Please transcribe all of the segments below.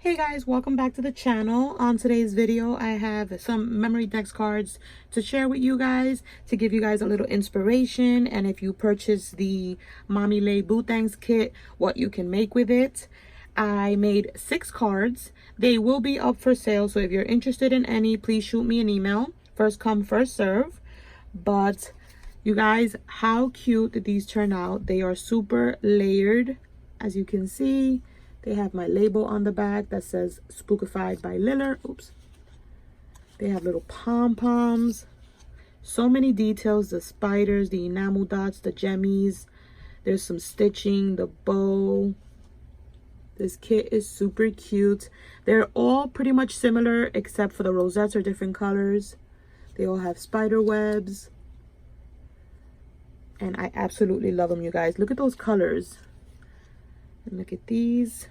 Hey guys, welcome back to the channel. On today's video, I have some Memorydex cards to share with you guys to give you guys a little inspiration, and if you purchase the Mommy Lay Bootangs kit, what you can make with it. I made 6 cards. They will be up for sale, so if you're interested in any, please shoot me an email. First come, first serve. But you guys, how cute did these turn out? They are super layered, as you can see. They have my label on the back that says Spookified by Liller. Oops. They have little pom-poms. So many details. The spiders, the enamel dots, the gemmies. There's some stitching, the bow. This kit is super cute. They're all pretty much similar except for the rosettes are different colors. They all have spider webs. And I absolutely love them, you guys. Look at those colors. And look at these.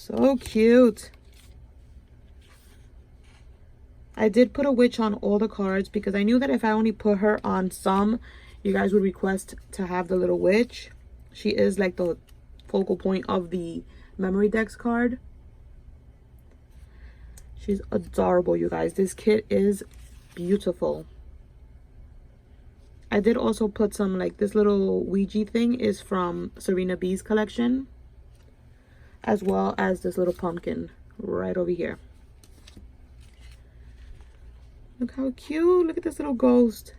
So cute. I did put a witch on all the cards because I knew that if I only put her on some, you guys would request to have the little witch. She is like the focal point of the Memorydex card. She's adorable, you guys. This kit is beautiful. I did also put some, like, this little Ouija thing is from Serena B's collection, as well as this little pumpkin right over here. Look how cute. Look at this little ghost.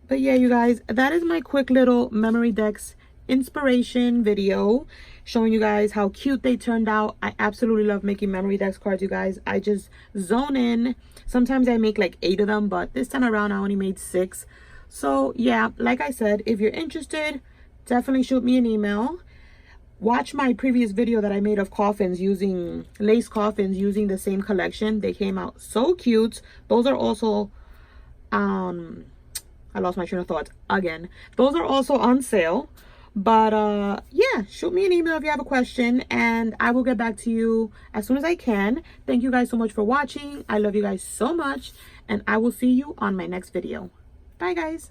But yeah, you guys, that is my quick little Memorydex inspiration video showing you guys how cute they turned out. I absolutely love making Memorydex cards, you guys. I just zone in. Sometimes I make like 8 of them, but this time around I only made 6. So yeah, like I said, if you're interested, definitely shoot me an email. Watch my previous video that I made of coffins, using lace coffins using the same collection. They came out so cute. Those are also I lost my train of thought again. Those are also on sale. But yeah, shoot me an email if you have a question and I will get back to you as soon as I can. Thank you guys so much for watching. I love you guys so much, and I will see you on my next video. Bye guys.